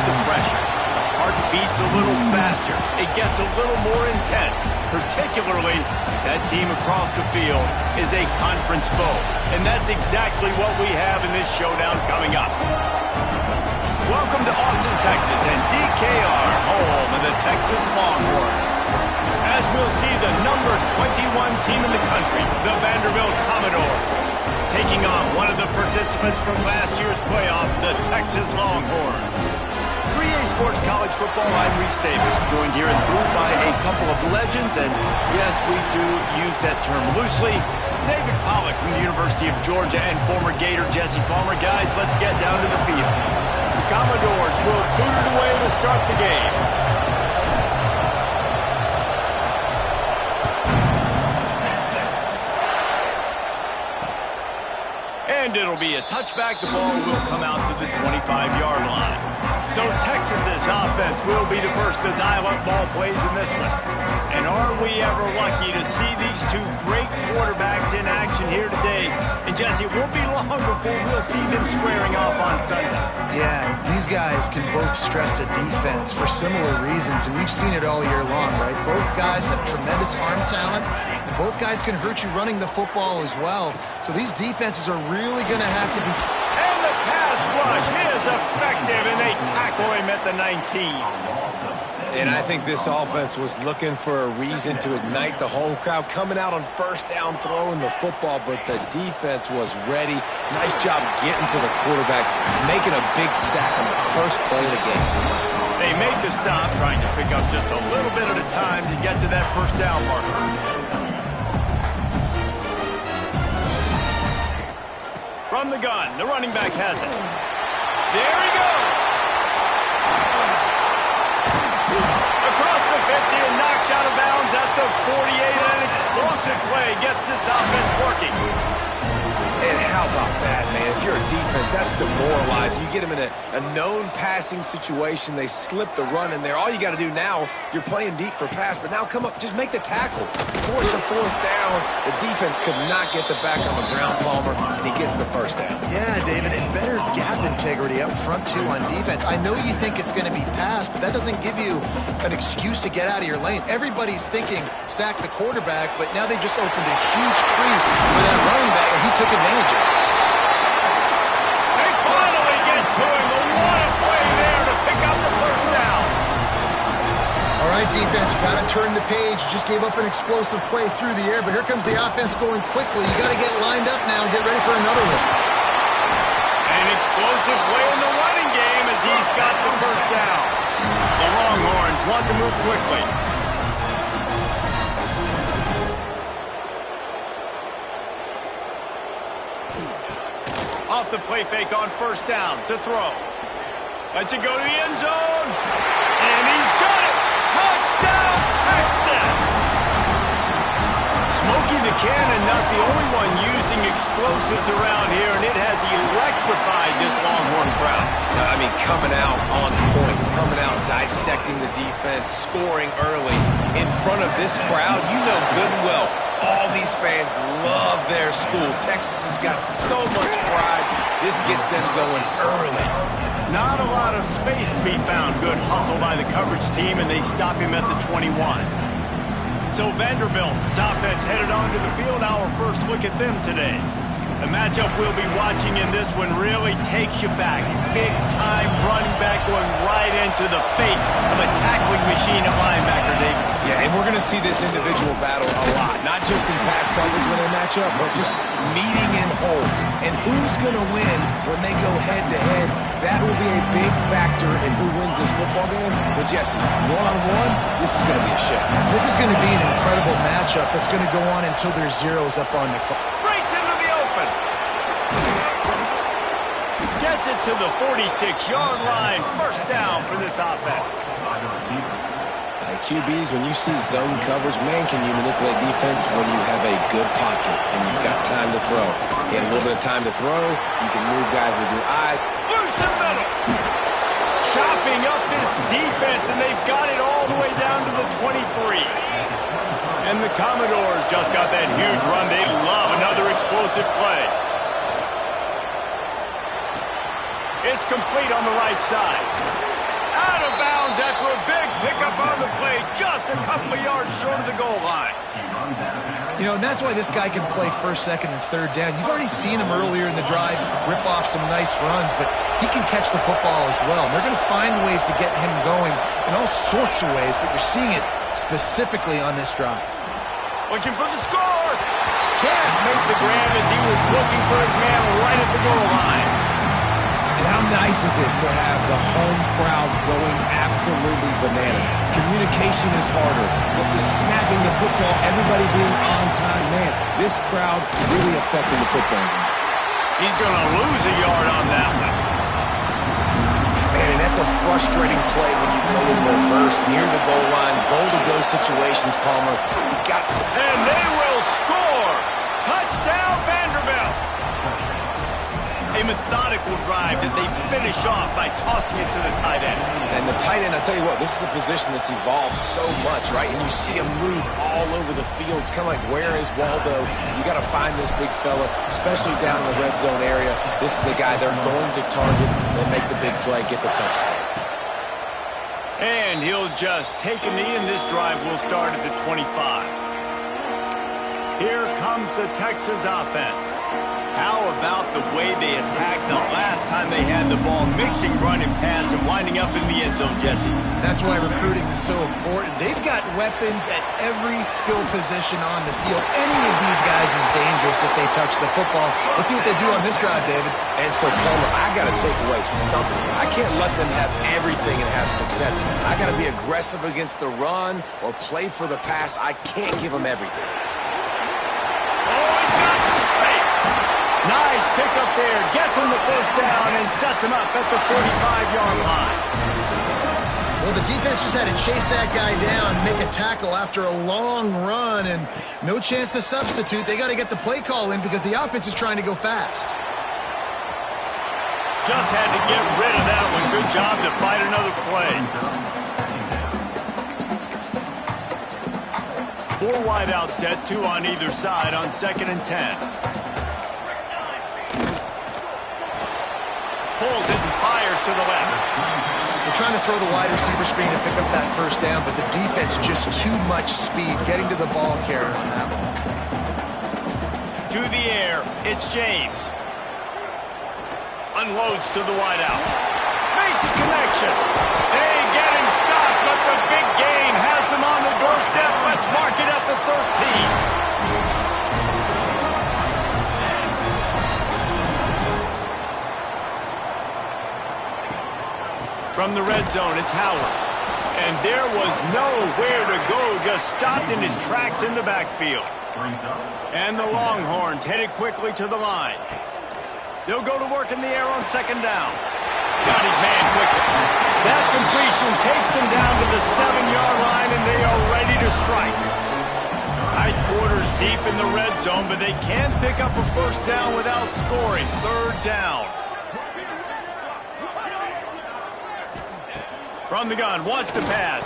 the pressure. The heart beats a little faster. It gets a little more intense. Particularly, that team across the field is a conference foe. And that's exactly what we have in this showdown coming up. Welcome to Austin, Texas, and DKR, home of the Texas Longhorns. As we'll see the number 21 team in the country, the Vanderbilt Commodores, taking on one of the participants from last year's playoff, the Texas Longhorns. 3A Sports College Football, I'm Reese Davis, joined here in the booth by a couple of legends, and yes, we do use that term loosely. David Pollack from the University of Georgia and former Gator Jesse Palmer. Guys, let's get down to the field. The Commodores will boot it away to start the game. And it'll be a touchback. The ball will come out to the 25-yard line. So Texas's offense will be the first to dial up ball plays in this one. And are we ever lucky to see these two great quarterbacks in action here today? And Jesse, it won't be long before we'll see them squaring off on Sundays. Yeah, these guys can both stress a defense for similar reasons, and we've seen it all year long, right? Both guys have tremendous arm talent, and both guys can hurt you running the football as well. So these defenses are really going to have to be... And the pass rush is effective, and they tackle him at the 19. And I think this offense was looking for a reason to ignite the home crowd, coming out on first down, throwing the football, but the defense was ready. Nice job getting to the quarterback, making a big sack on the first play of the game. They made the stop, trying to pick up just a little bit at a time to get to that first down marker. From the gun, the running back has it. There he goes. Across the 50 and knocked out of bounds at the 48. And an explosive play gets this offense working. And how about that, man? If you're a defense, that's demoralizing. You get them in a known passing situation. They slip the run in there. All you got to do now, you're playing deep for pass, but now come up, just make the tackle. Force a fourth down. The defense could not get the back on the ground, Palmer, and he gets the first down. Yeah, David, and better gap integrity up front, too, on defense. I know you think it's going to be pass, but that doesn't give you an excuse to get out of your lane. Everybody's thinking sack the quarterback, but now they just opened a huge crease for that running back, and he took advantage. They finally get to him. What a play there to pick up the first down. All right, defense, you got to turn the page. You just gave up an explosive play through the air, but here comes the offense going quickly. You got to get lined up now and get ready for another one. An explosive play in the running game as he's got the first down. The Longhorns want to move quickly. Off the play fake on first down to throw. Lets it go to the end zone. And he's got it. Touchdown, Texas. Smokey the Cannon, not the only one using explosives around here, and it has electrified this Longhorn crowd. I mean, coming out on point, coming out dissecting the defense, scoring early in front of this crowd. You know good and well, all these fans love their school. Texas has got so much pride. This gets them going early. Not a lot of space to be found. Good hustle by the coverage team, and they stop him at the 21. So Vanderbilt's offense headed onto the field. Our first look at them today. The matchup we'll be watching in this one really takes you back. Big-time running back going right into the face of a tackling machine at linebacker, David. Yeah, and we're going to see this individual battle a lot. Not just in pass coverage when they match up, but just meeting in holes. And who's going to win when they go head-to-head? That will be a big factor in who wins this football game. But, Jesse, one-on-one, this is going to be a show. This is going to be an incredible matchup that's going to go on until there's zeros up on the clock. Breaks into the open. Gets it to the 46-yard line. First down for this offense. QBs, when you see zone coverage, man, can you manipulate defense when you have a good pocket and you've got time to throw. You have a little bit of time to throw, you can move guys with your eyes. Loose in the middle. Chopping up this defense, and they've got it all the way down to the 23. And the Commodores just got that huge run. They love another explosive play. It's complete on the right side. up on the play, just a couple of yards short of the goal line. You know, and that's why this guy can play first, second, and third down. You've already seen him earlier in the drive rip off some nice runs, but he can catch the football as well. And they're going to find ways to get him going in all sorts of ways, but you're seeing it specifically on this drive. Looking for the score. Can't make the grab as he was looking for his man right at the goal line. And how nice is it to have the home crowd going absolutely bananas? Communication is harder, but the snapping the football, everybody being on time, man, this crowd really affecting the football game. He's going to lose a yard on that one. Man, and that's a frustrating play when you go in reverse near the goal line, goal-to-go situations, Palmer. You got and they will score. Touchdown, Vanderbilt. A methodical drive that they finish off by tossing it to the tight end. And the tight end, I'll tell you what, this is a position that's evolved so much, right? And you see him move all over the field. It's kind of like, where is Waldo? You got to find this big fella, especially down in the red zone area. This is the guy they're going to target and make the big play, get the touchdown. And he'll just take a knee, and this drive will start at the 25. Here comes the Texas offense. How about the way they attacked the last time they had the ball, mixing run and pass and winding up in the end zone, Jesse? That's why recruiting is so important. They've got weapons at every skill position on the field. Any of these guys is dangerous if they touch the football. Let's see what they do on this drive, David. And so, Palmer, I got to take away something. I can't let them have everything and have success. I got to be aggressive against the run or play for the pass. I can't give them everything. Nice pickup there. Gets him the first down and sets him up at the 45-yard line. Well, the defense just had to chase that guy down, make a tackle after a long run, and no chance to substitute. They got to get the play call in because the offense is trying to go fast. Just had to get rid of that one. Good job to fight another play. 4 wide out set, 2 on either side on 2nd and 10. Pulls it and fires to the left. They're trying to throw the wide receiver screen to pick up that first down, but the defense just too much speed getting to the ball carrier on that one. To the air, it's James. Unloads to the wide out. Makes a connection. They get him stopped, but the big gain has them on the doorstep. Let's mark it at the 13. From the red zone, it's Howard. And there was nowhere to go, just stopped in his tracks in the backfield. And the Longhorns headed quickly to the line. They'll go to work in the air on 2nd down. Got his man quickly. That completion takes them down to the 7-yard line, and they are ready to strike. Tight quarters deep in the red zone, but they can't pick up a first down without scoring. 3rd down. From the gun, wants to pass.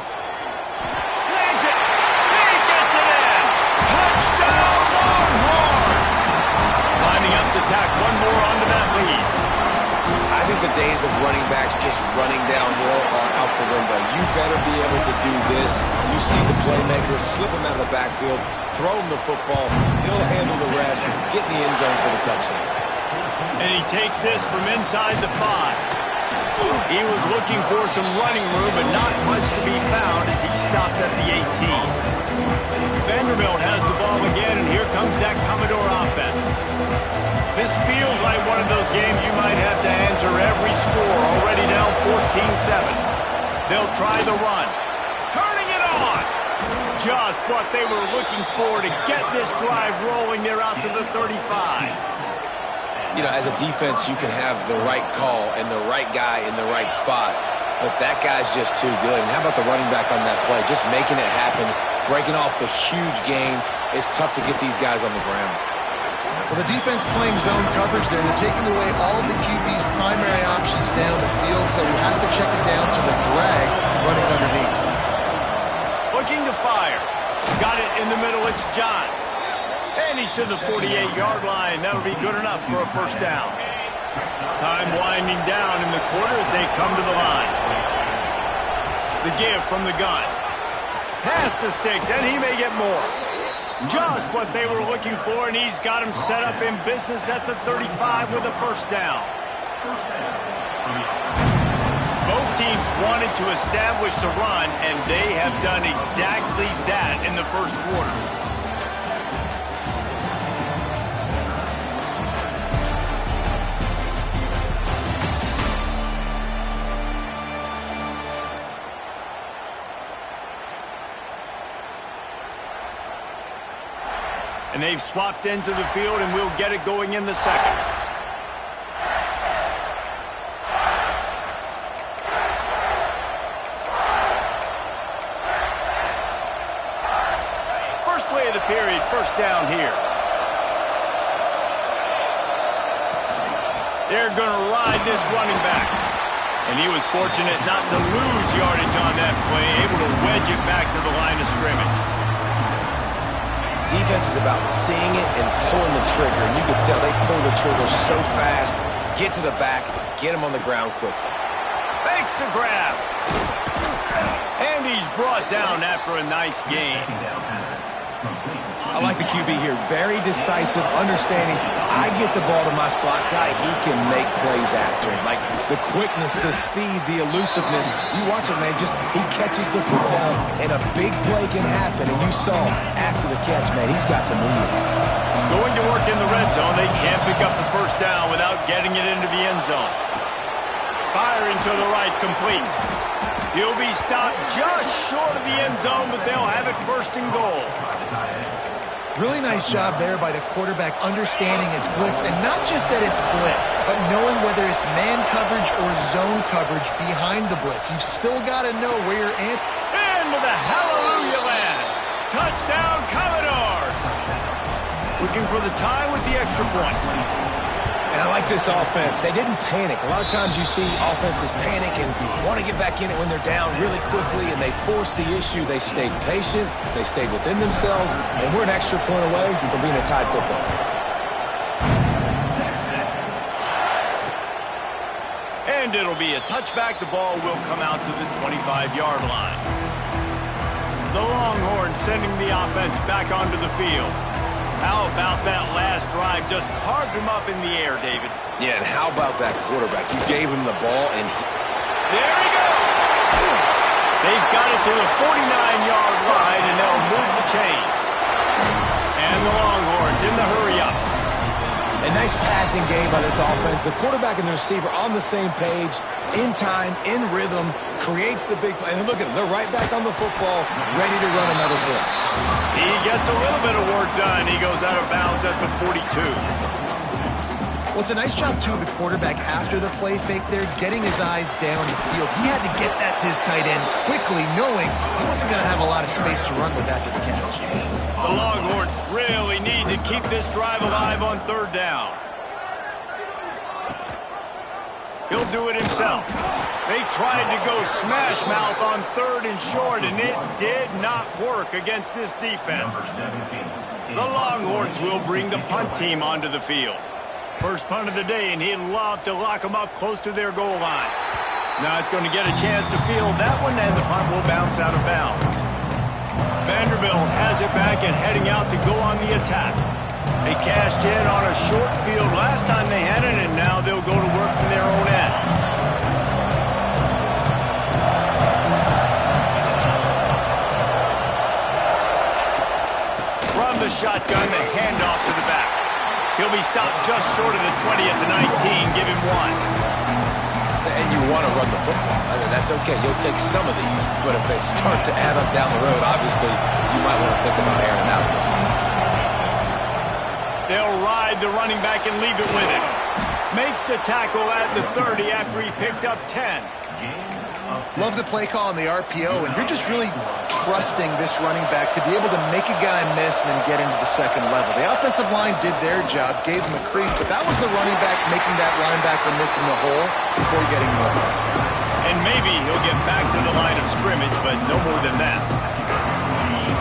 Snags it. He gets it in. Touchdown, Longhorns. Lining up to tack one more onto that lead. I think the days of running backs just running downhill are out the window. You better be able to do this. You see the playmakers, slip him out of the backfield, throw him the football. He'll handle the rest, get in the end zone for the touchdown. And he takes this from inside the 5. He was looking for some running room, but not much to be found as he stopped at the 18. Vanderbilt has the ball again, and here comes that Commodore offense. This feels like one of those games you might have to answer every score, already down 14-7. They'll try the run. Turning it on! Just what they were looking for to get this drive rolling. They're out to the 35. You know, as a defense, you can have the right call and the right guy in the right spot, but that guy's just too good. And how about the running back on that play? Just making it happen, breaking off the huge gain. It's tough to get these guys on the ground. Well, the defense playing zone coverage there. They're taking away all of the QB's primary options down the field, so he has to check it down to the drag running underneath. Looking to fire. Got it in the middle. It's Johns. And he's to the 48-yard line. That'll be good enough for a first down. Time winding down in the quarter as they come to the line. The give from the gun. Pass to Sticks, and he may get more. Just what they were looking for, and he's got him set up in business at the 35 with a first down. Both teams wanted to establish the run, and they have done exactly that in the first quarter. And they've swapped ends of the field, and we'll get it going in the second. First play of the period, first down here. They're going to ride this running back. And he was fortunate not to lose yardage on that play, able to wedge it back to the line of scrimmage. Defense is about seeing it and pulling the trigger, and you can tell they pull the trigger so fast, get to the back, get him on the ground quickly. Fakes to grab. And he's brought down after a nice gain. I like the QB here. Very decisive, understanding. I get the ball to my slot guy. He can make plays after it. Like the quickness, the speed, the elusiveness. You watch it, man. Just he catches the football, and a big play can happen. And you saw after the catch, man, he's got some wheels. Going to work in the red zone. They can't pick up the first down without getting it into the end zone. Firing to the right, complete. He'll be stopped just short of the end zone, but they'll have it first and goal. Really nice job there by the quarterback understanding it's blitz, and not just that it's blitz, but knowing whether it's man coverage or zone coverage behind the blitz. You've still got to know where you're in. Into the hallelujah land. Touchdown, Commodores. Looking for the tie with the extra point. And I like this offense. They didn't panic. A lot of times you see offenses panic and want to get back in it when they're down really quickly, and they force the issue. They stayed patient. They stayed within themselves, and we're an extra point away from being a tied football game. And it'll be a touchback. The ball will come out to the 25-yard line. The Longhorns sending the offense back onto the field. How about that last drive? Just carved him up in the air, David. Yeah, and how about that quarterback? You gave him the ball, and there he goes! They've got it to the 49-yard line, and they'll move the chains. And the Longhorns in the hurry-up. A nice passing game by this offense. The quarterback and the receiver on the same page, in time, in rhythm, creates the big play. And look at them. They're right back on the football, ready to run another play. He gets a little bit of work done. He goes out of bounds at the 42. Well, it's a nice job, too, of the quarterback after the play fake there, getting his eyes down the field. He had to get that to his tight end quickly, knowing he wasn't going to have a lot of space to run with after the catch. The Longhorns really need to keep this drive alive on third down. He'll do it himself. They tried to go smash mouth on third and short, and it did not work against this defense. The Longhorns will bring the punt team onto the field. First punt of the day, and he'd love to lock them up close to their goal line. Not going to get a chance to field that one, and the punt will bounce out of bounds. Vanderbilt has it back and heading out to go on the attack. They cashed in on a short field last time they had it, and now they'll go to work from their own end. From the shotgun, the handoff to the back. He'll be stopped just short of the 20 at the 19. Give him one. And you want to run the football. I mean, that's okay. You'll take some of these, but if they start to add up down the road, obviously, you might want to think about airing out. They'll ride the running back and leave it with him. Makes the tackle at the 30 after he picked up 10. Love the play call on the RPO, and you're just really trusting this running back to be able to make a guy miss and then get into the second level. The offensive line did their job, gave him a crease, but that was the running back making that linebacker miss in the hole before getting more. And maybe he'll get back to the line of scrimmage, but no more than that.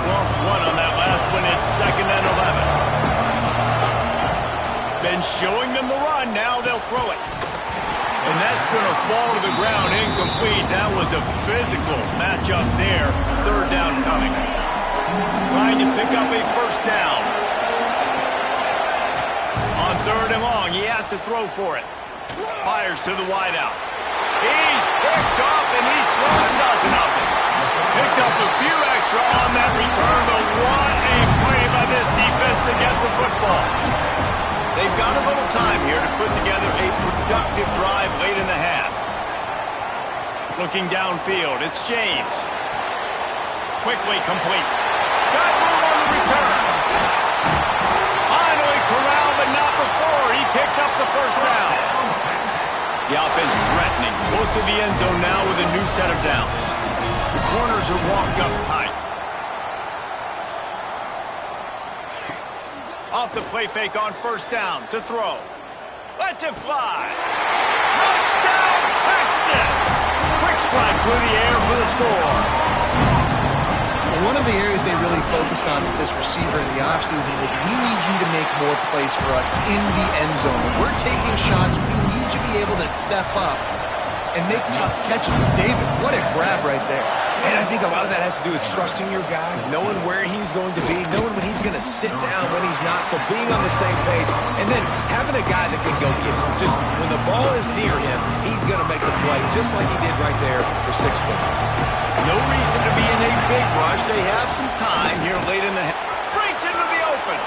Lost one on that last one. It's 2nd and 11. Been showing them the run. Now they'll throw it. And that's going to fall to the ground incomplete. That was a physical matchup there. Third down coming. Trying to pick up a first down. On third and long, he has to throw for it. Fires to the wideout. He's picked off, and he's thrown and does nothing. Picked up a few extra on that return, but what a play by this defense to get the football. They've got a little time here to put together a productive drive late in the half. Looking downfield, it's James. Quickly complete. Got move on the return. Finally corralled, but not before. He picks up the first down. The offense threatening. Close to the end zone now with a new set of downs. The corners are walked up tight. Off the play fake on first down to throw. Lets it fly. Touchdown, Texas! Quick strike through the air for the score. One of the areas they really focused on with this receiver in the offseason was we need you to make more plays for us in the end zone. When we're taking shots, we need you to be able to step up and make tough catches. David, what a grab right there. And I think a lot of that has to do with trusting your guy, knowing where he's going to be, knowing when he's going to sit down, when he's not, so being on the same page, and then having a guy that can go get him. Just when the ball is near him, he's going to make the play, just like he did right there for 6 points. No reason to be in a big rush. They have some time here late in the half. Breaks into the open.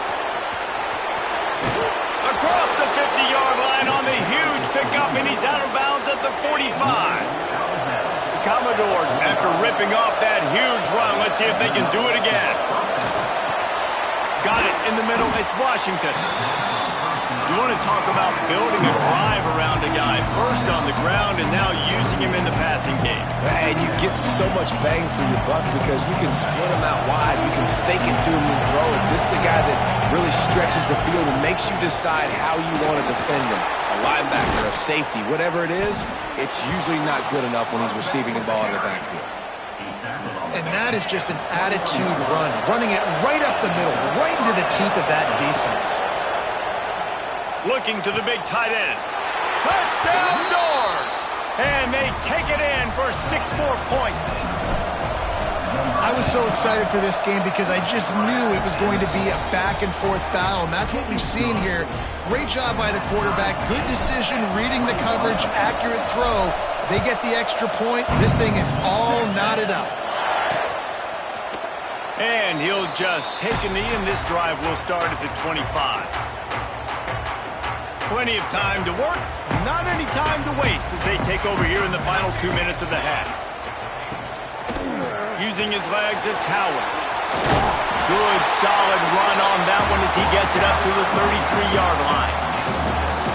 Across the 50-yard line on the huge pickup, and he's out of bounds at the 45. Commodores, after ripping off that huge run, let's see if they can do it again. Got it in the middle. It's Washington. You want to talk about building a drive around a guy. First on the ground and now using him in the passing game. And you get so much bang for your buck because you can split him out wide. You can fake it to him and throw it. This is the guy that really stretches the field and makes you decide how you want to defend him. A linebacker, a safety, whatever it is, it's usually not good enough when he's receiving the ball in the backfield. And that is just an attitude run, running it right up the middle, right into the teeth of that defense. Looking to the big tight end. Touchdown Doors! And they take it in for 6 more points. I was so excited for this game because I just knew it was going to be a back-and-forth battle, and that's what we've seen here. Great job by the quarterback, good decision, reading the coverage, accurate throw. They get the extra point. This thing is all knotted up. And he'll just take a knee, and this drive will start at the 25. Plenty of time to work, not any time to waste as they take over here in the final 2 minutes of the half. Using his legs, it's Howard. Good, solid run on that one as he gets it up to the 33-yard line.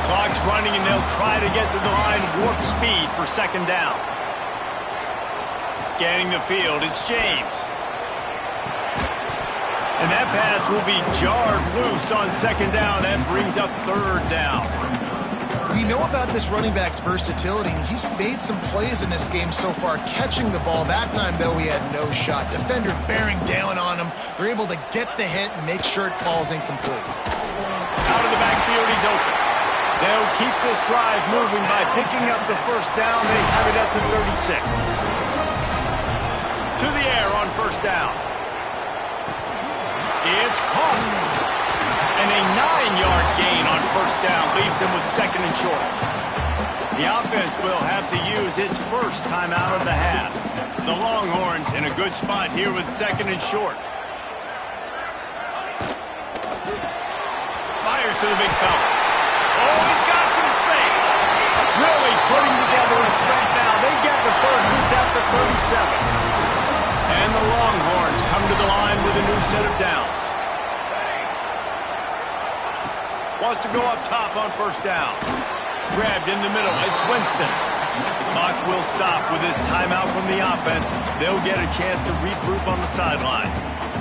Clock's running, and they'll try to get to the line warp speed for second down. Scanning the field, it's James. And that pass will be jarred loose on second down. That brings up third down. We know about this running back's versatility. He's made some plays in this game so far, catching the ball. That time, though, he had no shot. Defender bearing down on him. They're able to get the hit and make sure it falls incomplete. Out of the backfield, he's open. They'll keep this drive moving by picking up the first down. They have it at the 36. To the air on first down. It's caught. And a 9-yard gain on first down leaves them with second and short. The offense will have to use its first timeout of the half. The Longhorns in a good spot here with second and short. Fires to the big fella. Oh, he's got some space. Really putting together a threat now. They get the first. It's at the 37. And the Longhorns come to the line with a new set of downs. Wants to go up top on first down. Grabbed in the middle. It's Winston. The clock will stop with this timeout from the offense. They'll get a chance to regroup on the sideline.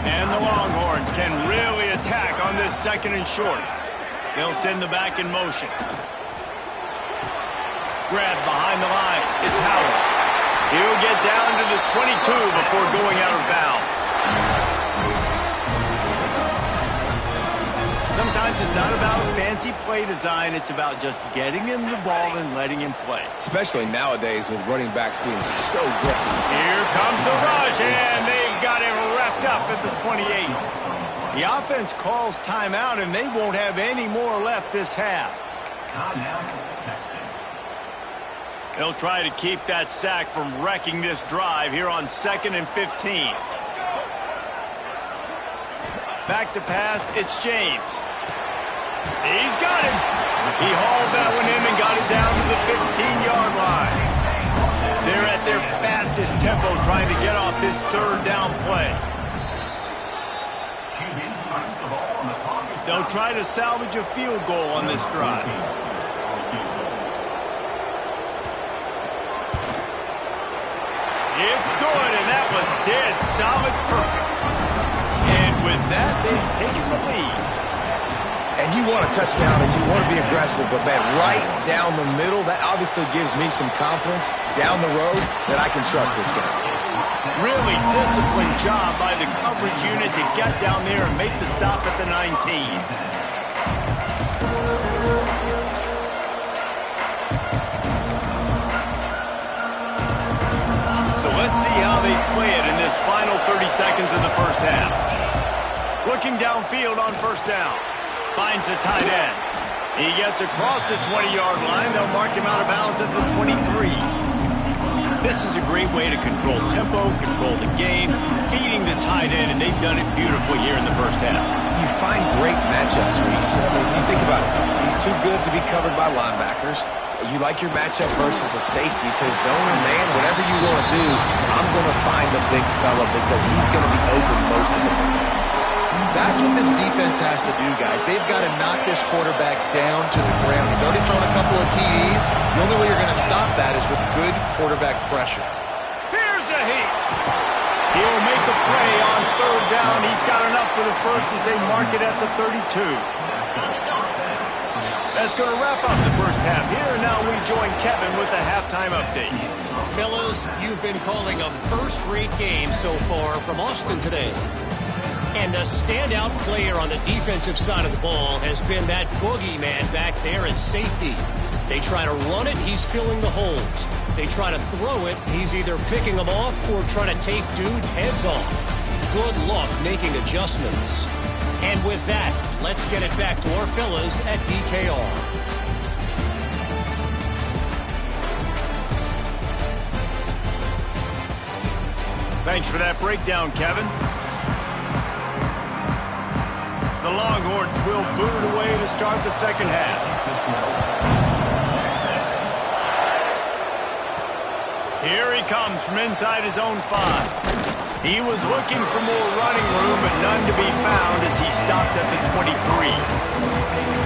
And the Longhorns can really attack on this second and short. They'll send the back in motion. Grabbed behind the line. It's Howard. He'll get down to the 22 before going out of bounds. Sometimes it's not about fancy any play design, it's about just getting him the ball and letting him play. Especially nowadays with running backs being so grippy. Here comes the rush, and they've got him wrapped up at the 28. The offense calls timeout, and they won't have any more left this half. They'll try to keep that sack from wrecking this drive here on 2nd and 15. Back to pass, it's James. He's got him. He hauled that one in and got it down to the 15-yard line. They're at their fastest tempo trying to get off this 3rd down play. They'll try to salvage a field goal on this drive. It's good, and that was dead solid perfect. And with that, they've taken the lead. And you want a touchdown and you want to be aggressive, but, man, right down the middle, that obviously gives me some confidence down the road that I can trust this guy. Really disciplined job by the coverage unit to get down there and make the stop at the 19. So let's see how they play it in this final 30 seconds of the first half. Looking downfield on 1st down. Finds the tight end. He gets across the 20-yard line. They'll mark him out of bounds at the 23. This is a great way to control tempo, control the game, feeding the tight end, and they've done it beautifully here in the first half. You find great matchups, Reese. I mean, you think about it. He's too good to be covered by linebackers. You like your matchup versus a safety. So zone or man, whatever you want to do, I'm going to find the big fella because he's going to be open most of the time. That's what this defense has to do, guys. They've got to knock this quarterback down to the ground. He's already thrown a couple of TDs. The only way you're going to stop that is with good quarterback pressure. Here's a heat. He'll make the play on 3rd down. He's got enough for the first as they mark it at the 32. That's going to wrap up the first half here. And now we join Kevin with the halftime update. Fellas, you've been calling a first-rate game so far from Austin today. And the standout player on the defensive side of the ball has been that boogeyman back there at safety. They try to run it, he's filling the holes. They try to throw it, he's either picking them off or trying to take dudes' heads off. Good luck making adjustments. And with that, let's get it back to our fellas at DKR. Thanks for that breakdown, Kevin. The Longhorns will boot it away to start the second half. Here he comes from inside his own 5. He was looking for more running room, but none to be found as he stopped at the 23.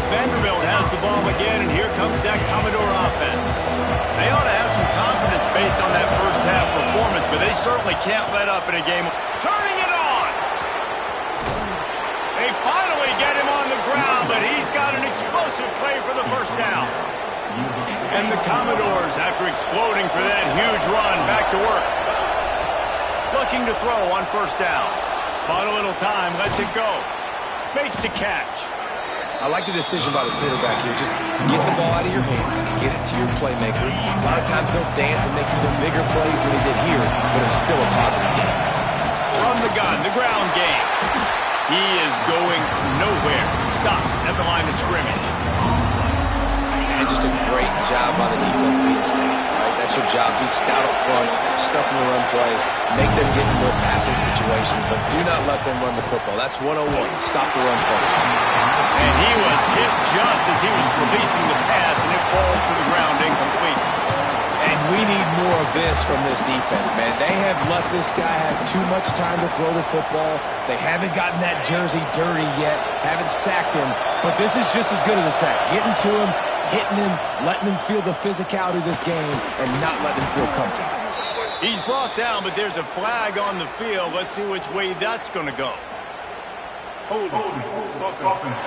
Vanderbilt has the ball again, and here comes that Commodore offense. They ought to have some confidence based on that first half performance, but they certainly can't let up in a game. Turning it on! They finally get him on the ground, but he's got an explosive play for the first down. And the Commodores, after exploding for that huge run, back to work. Looking to throw on 1st down. Bought a little time, lets it go. Makes the catch. I like the decision by the quarterback here. Just get the ball out of your hands, get it to your playmaker. A lot of times they'll dance and make even bigger plays than he did here, but it was still a positive game. From the gun, the ground game. He is going nowhere. Stop at the line of scrimmage. And just a great job by the defense being stout. Right? That's your job. Be stout up front, stuff in the run play, make them get in more passing situations, but do not let them run the football. That's 101. Stop the run first. And he was hit just as he was releasing the pass, and it falls to the ground incomplete. And we need more of this from this defense, man. They have let this guy have too much time to throw the football. They haven't gotten that jersey dirty yet, haven't sacked him, but this is just as good as a sack. Getting to him, hitting him, letting him feel the physicality of this game, and not letting him feel comfortable. He's brought down, but there's a flag on the field. Let's see which way that's going to go. Hold it.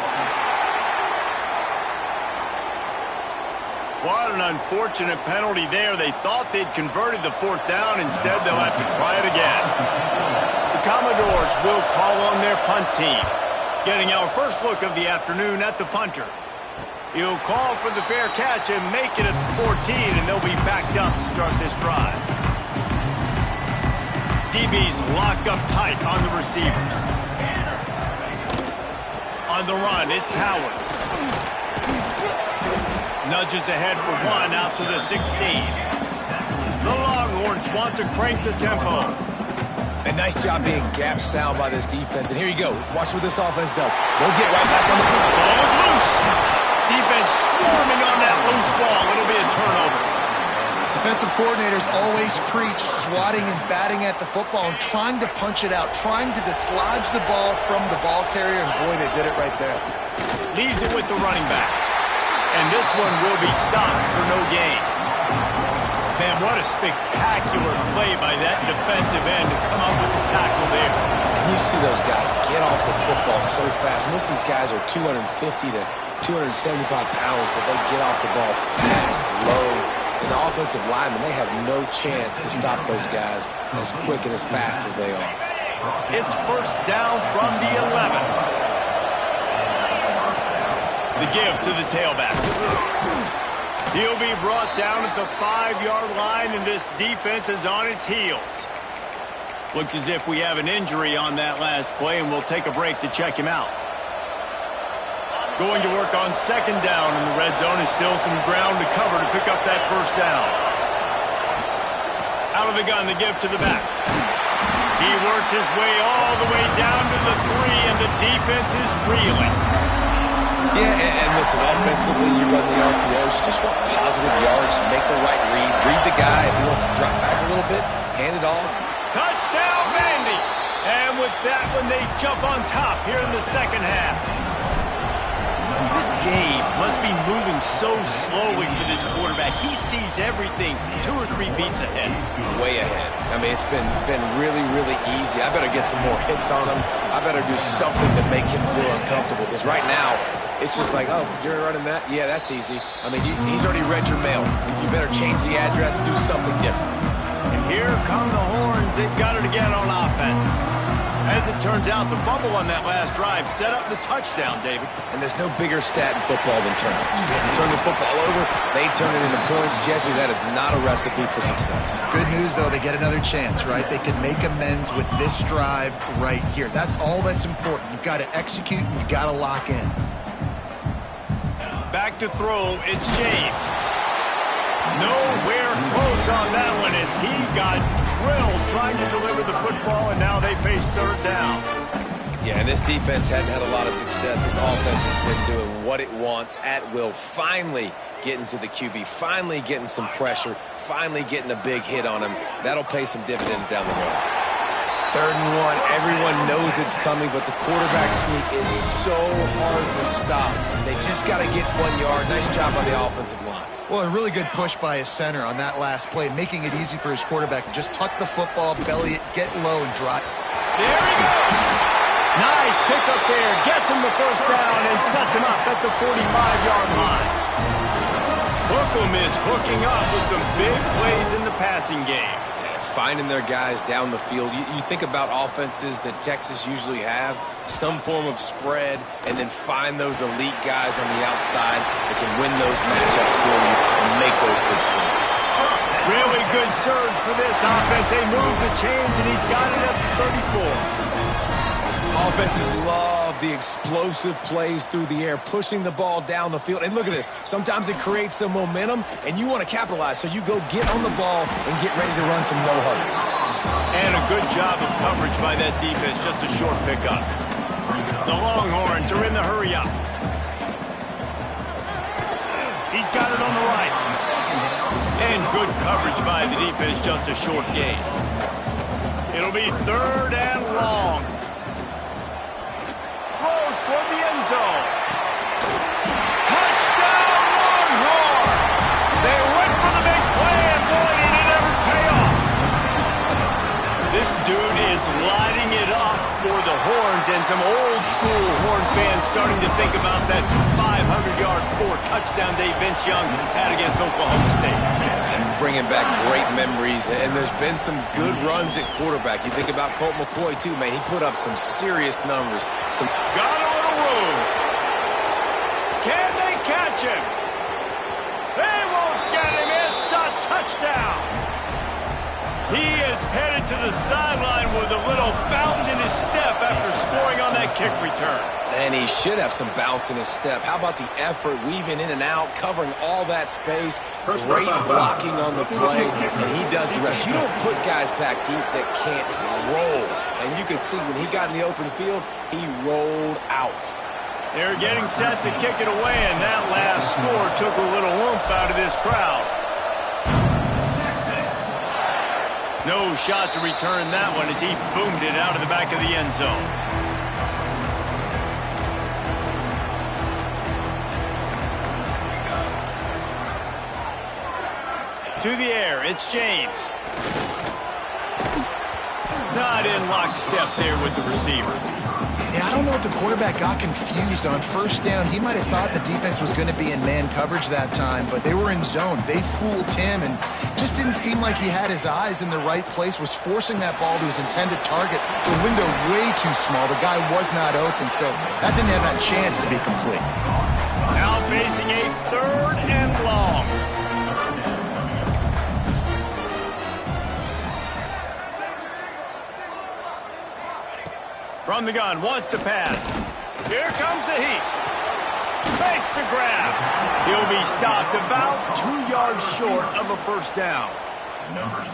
What an unfortunate penalty there. They thought they'd converted the 4th down. Instead, they'll have to try it again. The Commodores will call on their punt team. Getting our first look of the afternoon at the punter. He'll call for the fair catch and make it at the 14, and they'll be backed up to start this drive. DB's locked up tight on the receivers. On the run, it's Howard. Nudges ahead for one out to the 16. The Longhorns want to crank the tempo. A nice job being gap sound by this defense. And here you go. Watch what this offense does. They'll get right back on the field. Ball's loose. Defense swarming on that loose ball. It'll be a turnover. Defensive coordinators always preach swatting and batting at the football and trying to punch it out, trying to dislodge the ball from the ball carrier, and boy, they did it right there. Leaves it with the running back. And this one will be stopped for no gain. Man, what a spectacular play by that defensive end to come up with the tackle there. And you see those guys get off the football so fast. Most of these guys are 250 to 275 pounds, but they get off the ball fast, low. And the offensive linemen, they have no chance to stop those guys as quick and as fast as they are. It's first down from the 11. The give to the tailback. He'll be brought down at the 5-yard line, and this defense is on its heels. Looks as if we have an injury on that last play, and we'll take a break to check him out. Going to work on second down in the red zone is still some ground to cover to pick up that first down. Out of the gun, the give to the back. He works his way all the way down to the 3, and the defense is reeling. Yeah, and listen, offensively, you run the RPOs, you just want positive yards, make the right read the guy. If he wants to drop back a little bit, hand it off. Touchdown, Vandy! And with that one, they jump on top here in the second half. This game must be moving so slowly for this quarterback. He sees everything 2 or 3 beats ahead. Way ahead. I mean, it's been really, really easy. I better get some more hits on him. I better do something to make him feel uncomfortable. Because right now, it's just like, oh, you're running that? Yeah, that's easy. I mean, he's already read your mail. You better change the address, do something different. And here come the Horns. They've got it again on offense. As it turns out, the fumble on that last drive set up the touchdown, David. And there's no bigger stat in football than turnovers. You turn the football over, they turn it into points. Jesse, that is not a recipe for success. Good news, though, they get another chance, right? They can make amends with this drive right here. That's all that's important. You've got to execute and you've got to lock in. Back to throw, it's James. Nowhere close on that one as he got drilled trying to deliver the football, and now they face third down. Yeah, and this defense hadn't had a lot of success. This offense has been doing what it wants at will. Finally getting to the QB, finally getting some pressure, finally getting a big hit on him. That'll pay some dividends down the road. 3rd and 1, everyone knows it's coming, but the quarterback sneak is so hard to stop. They just got to get 1 yard. Nice job by the offensive line. Well, a really good push by his center on that last play, making it easy for his quarterback to just tuck the football, belly it, get low, and drive. There he goes! Nice pickup there. Gets him the first down and sets him up at the 45-yard line. Hookham is hooking up with some big plays in the passing game. Finding their guys down the field. You think about offenses that Texas usually have, some form of spread, and then find those elite guys on the outside that can win those matchups for you and make those big plays. Really good surge for this offense. They move the chains, and he's got it up to 34. Offenses love the explosive plays through the air, pushing the ball down the field. And look at this. Sometimes it creates some momentum, and you want to capitalize. So you go get on the ball and get ready to run some no-huddle. And a good job of coverage by that defense. Just a short pickup. The Longhorns are in the hurry-up. He's got it on the right. And good coverage by the defense. Just a short gain. It'll be 3rd and long. Throws toward the end zone. Touchdown, Longhorns! They went for the big play, and boy, did it ever pay off. This dude is lighting it up for the Horns, and some old-school Horn fans starting to think about that 500-yard 4-touchdown day Vince Young had against Oklahoma State. And bringing back great memories, and there's been some good runs at quarterback. You think about Colt McCoy, too, man. He put up some serious numbers. Got a little room. Can they catch reach him. They won't get him. It's a touchdown. He is headed to the sideline with a little bounce in his step after scoring on that kick return. And he should have some bounce in his step. How about the effort, weaving in and out, covering all that space, great blocking on the play, and he does the rest. You don't put guys back deep that can't roll. And you could see when he got in the open field, he rolled out. They're getting set to kick it away, and that last score took a little oomph out of this crowd. No shot to return that one as he boomed it out of the back of the end zone. To the air, it's James. Not in lockstep there with the receiver. Yeah, I don't know if the quarterback got confused on first down. He might have thought the defense was going to be in man coverage that time, but they were in zone. They fooled him and just didn't seem like he had his eyes in the right place, was forcing that ball to his intended target. The window way too small. The guy was not open, so that didn't have that chance to be complete. Now facing a 3rd and long. From the gun, wants to pass. Here comes the heat. Makes the grab. He'll be stopped about 2 yards short of a first down.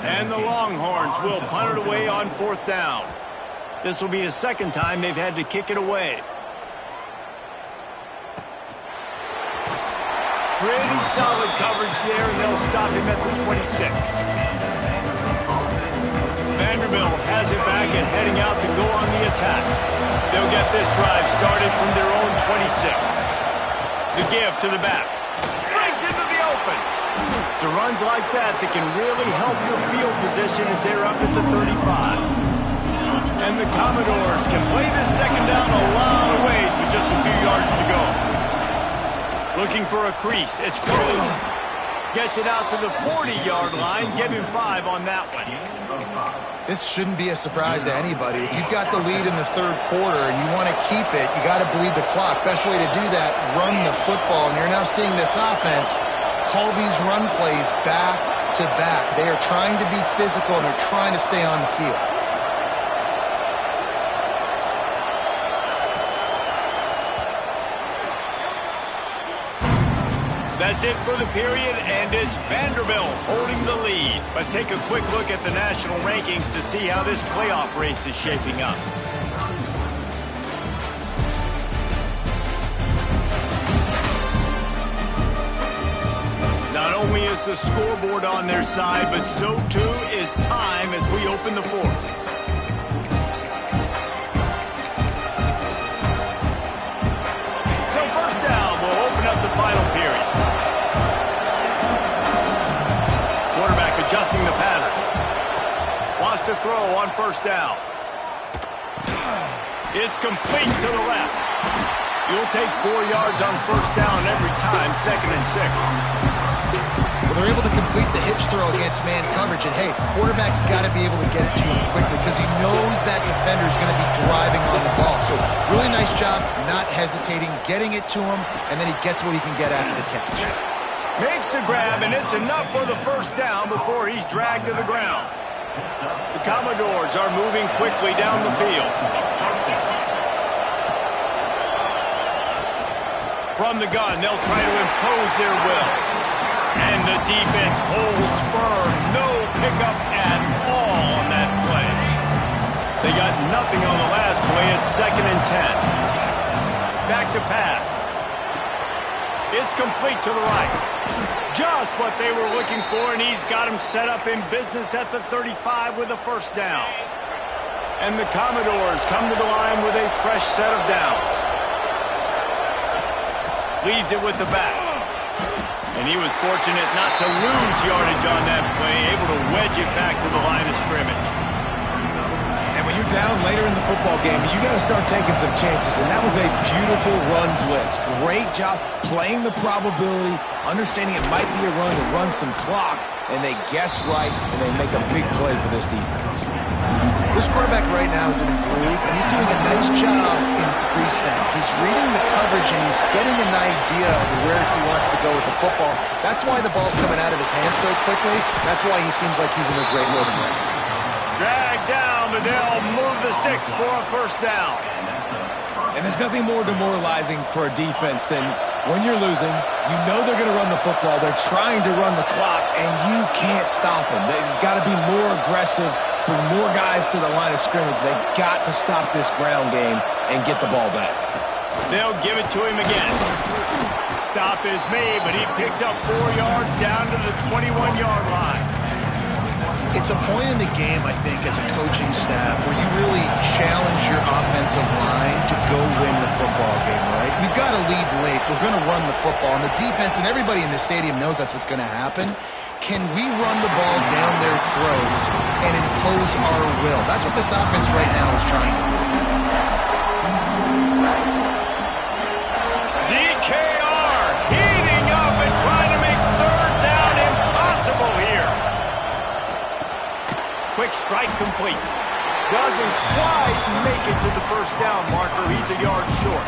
And the Longhorns will punt it away on 4th down. This will be the 2nd time they've had to kick it away. Pretty solid coverage there, and they'll stop him at the 26. Vanderbilt has it back and heading out to go on the attack. They'll get this drive started from their own 26. The give to the back. Breaks into the open. It's runs like that that can really help your field position as they're up at the 35. And the Commodores can play this 2nd down a lot of ways with just a few yards to go. Looking for a crease. It's Cruz. Gets it out to the 40-yard line. Give him 5 on that one. This shouldn't be a surprise to anybody. If you've got the lead in the 3rd quarter and you want to keep it, you got to bleed the clock. Best way to do that, run the football. And you're now seeing this offense call these run plays back to back. They are trying to be physical and they're trying to stay on the field. That's it for the period, and it's Vanderbilt holding the lead. Let's take a quick look at the national rankings to see how this playoff race is shaping up. Not only is the scoreboard on their side, but so too is time as we open the 4th. So 1st down will open up the final period. Adjusting the pattern. Wants to throw on 1st down. It's complete to the left. You'll take 4 yards on 1st down every time, 2nd and 6. Well, they're able to complete the hitch throw against man coverage. And, hey, quarterback's got to be able to get it to him quickly because he knows that defender's going to be driving on the ball. So really nice job not hesitating, getting it to him, and then he gets what he can get after the catch. Makes the grab, and it's enough for the 1st down before he's dragged to the ground. The Commodores are moving quickly down the field. From the gun, they'll try to impose their will. And the defense holds firm. No pickup at all on that play. They got nothing on the last play. It's 2nd and 10. Back to pass. It's complete to the right. Just what they were looking for, and he's got him set up in business at the 35 with a 1st down. And the Commodores come to the line with a fresh set of downs. Leaves it with the back. And he was fortunate not to lose yardage on that play, able to wedge it back to the line of scrimmage. And when you're down later in the football game, you got to start taking some chances. And that was a beautiful run blitz. Great job playing the probability, understanding it might be a run to run some clock, and they guess right, and they make a big play for this defense. This This quarterback right now is in a groove, and he's doing a nice job in pre-snap. He's reading the coverage, and he's getting an idea of where he wants to go with the football. That's why the ball's coming out of his hands so quickly. That's why he seems like he's in a great rhythm right now. Drag down, but they'll move the sticks for a first down. And there's nothing more demoralizing for a defense than when you're losing, you know they're going to run the football. They're trying to run the clock, and you can't stop them. They've got to be more aggressive, bring more guys to the line of scrimmage. They've got to stop this ground game and get the ball back. They'll give it to him again. Stop is made, but he picks up 4 yards down to the 21-yard line. It's a point in the game, I think, as a coaching staff where you really challenge your offensive line to go win the football game, right? We've got to lead late. We're going to run the football. And the defense and everybody in the stadium knows that's what's going to happen. Can we run the ball down their throats and impose our will? That's what this offense right now is trying to do. DKR heating up and trying to make third down impossible here. Quick strike complete. Doesn't quite make it to the first down marker. He's a yard short.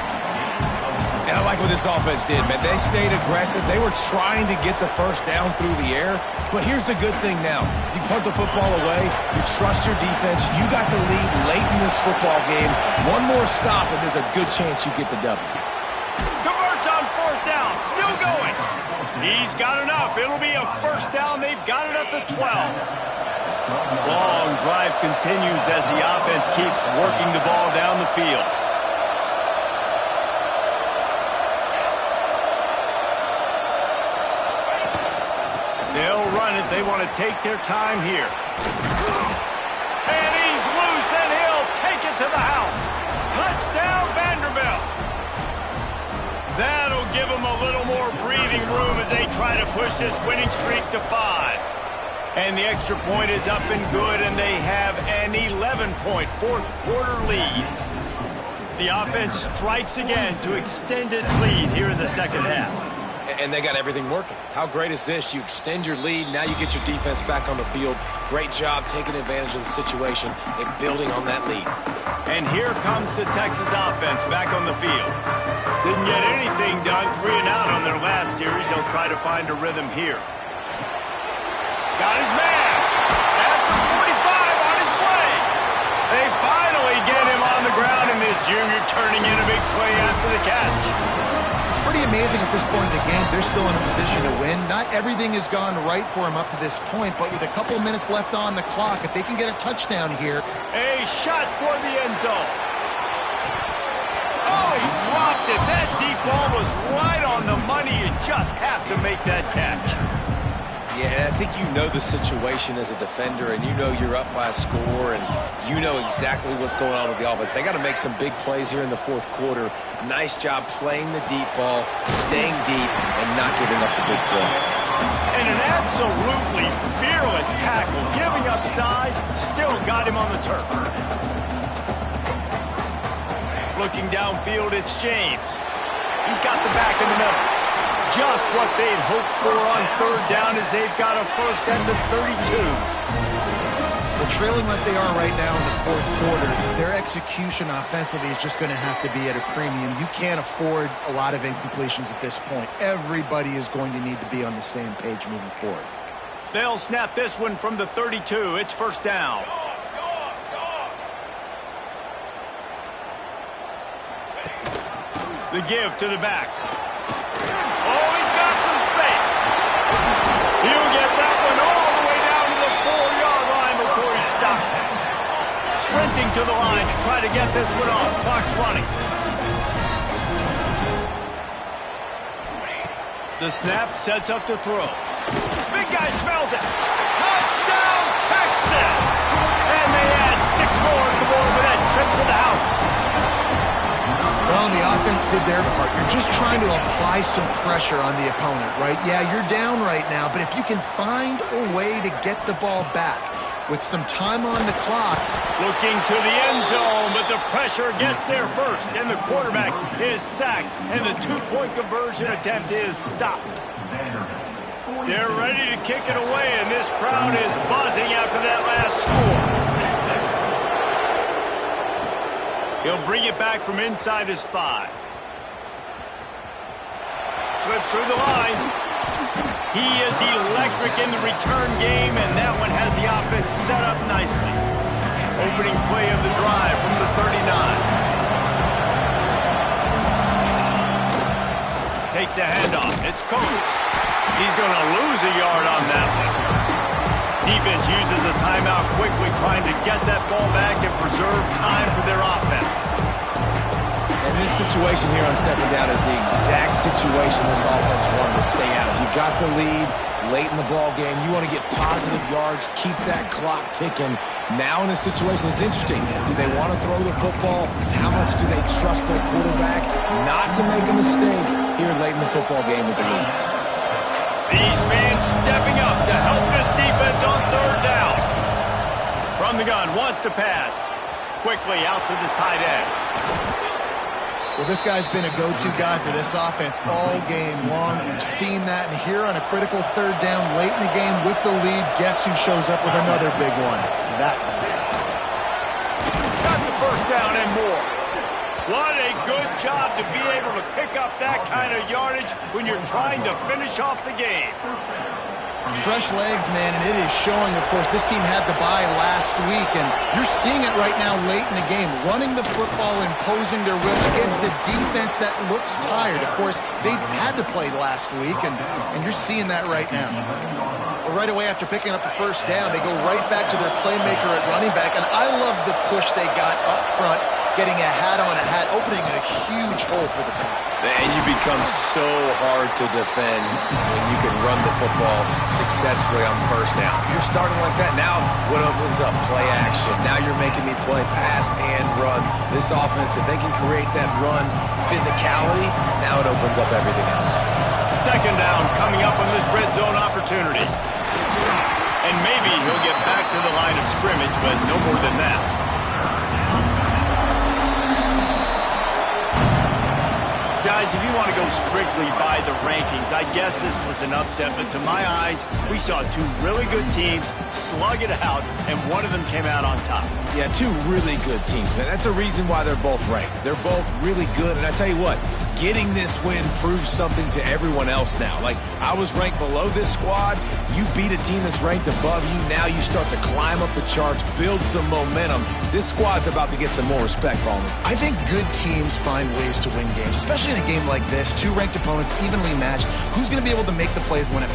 And I like what this offense did, man. They stayed aggressive. They were trying to get the first down through the air. But here's the good thing now. You punt the football away. You trust your defense. You got the lead late in this football game. One more stop, and there's a good chance you get the W. Converts on fourth down. Still going. He's got enough. It'll be a first down. They've got it at the 12. Long drive continues as the offense keeps working the ball down the field. They'll run it. They want to take their time here. And he's loose, and he'll take it to the house. Touchdown, Vanderbilt. That'll give them a little more breathing room as they try to push this winning streak to 5. And the extra point is up and good, and they have an 11-point fourth-quarter lead. The offense strikes again to extend its lead here in the second half. And they got everything working. How great is this? You extend your lead. Now you get your defense back on the field. Great job taking advantage of the situation and building on that lead. And here comes the Texas offense back on the field. Didn't get anything done, 3 and out on their last series. They'll try to find a rhythm here. Got his man. At the 45 on his way. They finally get him on the ground, and this junior turning in a big play after the catch. It's pretty amazing at this point of the game. They're still in a position to win. Not everything has gone right for them up to this point, but with a couple of minutes left on the clock, if they can get a touchdown here. A shot toward the end zone. Oh, he dropped it. That deep ball was right on the money. You just have to make that catch. Yeah, I think you know the situation as a defender, and you know you're up by a score, and you know exactly what's going on with the offense. They got to make some big plays here in the fourth quarter. Nice job playing the deep ball, staying deep, and not giving up the big play. And an absolutely fearless tackle, giving up size, still got him on the turf. Looking downfield, it's James. He's got the back in the middle. Just what they'd hoped for on third down as they've got a first and the 32. Well, trailing like they are right now in the fourth quarter, their execution offensively is just going to have to be at a premium. You can't afford a lot of incompletions at this point. Everybody is going to need to be on the same page moving forward. They'll snap this one from the 32. It's first down. The give to the back. Oh, he's got some space. He'll get that one all the way down to the 4-yard line before he stops it. Sprinting to the line to try to get this one off. Clock's running. The snap sets up to throw. Big guy smells it. Touchdown, Texas! And they add 6 more to the board with that trip to the house. Well, the offense did their part. You're just trying to apply some pressure on the opponent, right? Yeah, you're down right now, but if you can find a way to get the ball back with some time on the clock. Looking to the end zone, but the pressure gets there first, and the quarterback is sacked, and the 2-point conversion attempt is stopped. They're ready to kick it away, and this crowd is buzzing after that last score. He'll bring it back from inside his 5. Slips through the line. He is electric in the return game, and that one has the offense set up nicely. Opening play of the drive from the 39. Takes the handoff. It's Coates. He's going to lose a yard on that one. Defense uses a timeout quickly, trying to get that ball back and preserve time for their offense. And this situation here on second down is the exact situation this offense wanted to stay out of. You got the lead late in the ball game. You want to get positive yards, keep that clock ticking. Now in a situation, it's interesting. Do they want to throw the football? How much do they trust their quarterback not to make a mistake here late in the football game with the lead? These fans stepping up to help this defense on third down. From the gun, wants to pass. Quickly out to the tight end. Well, this guy's been a go-to guy for this offense all game long. We've seen that, and here on a critical third down late in the game with the lead, guess who shows up with another big one? That guy. Got the first down and more. What a good job to be able to pick up that kind of yardage when you're trying to finish off the game. Fresh legs, man, and it is showing, of course. This team had the bye last week, and you're seeing it right now late in the game. Running the football, imposing their will against the defense that looks tired. Of course, they had to play last week, and you're seeing that right now. Well, right away after picking up the first down, they go right back to their playmaker at running back, and I love the push they got up front, getting a hat on a hat, opening a huge hole for the back. And you become so hard to defend when you can run the football successfully on first down. You're starting like that. Now what opens up? Play action. Now you're making me play pass and run. This offense, if they can create that run physicality, now it opens up everything else. Second down coming up on this red zone opportunity. And maybe he'll get back to the line of scrimmage, but no more than that. Guys, if you want to go strictly by the rankings, I guess this was an upset, but to my eyes, we saw two really good teams slug it out, and one of them came out on top. Yeah, two really good teams, man. That's a reason why they're both ranked. They're both really good, and I tell you what, getting this win proves something to everyone else now. Like, I was ranked below this squad. You beat a team that's ranked above you. Now you start to climb up the charts, build some momentum. This squad's about to get some more respect, Coleman. I think good teams find ways to win games, especially in a game like this. Two ranked opponents evenly matched. Who's going to be able to make the plays when it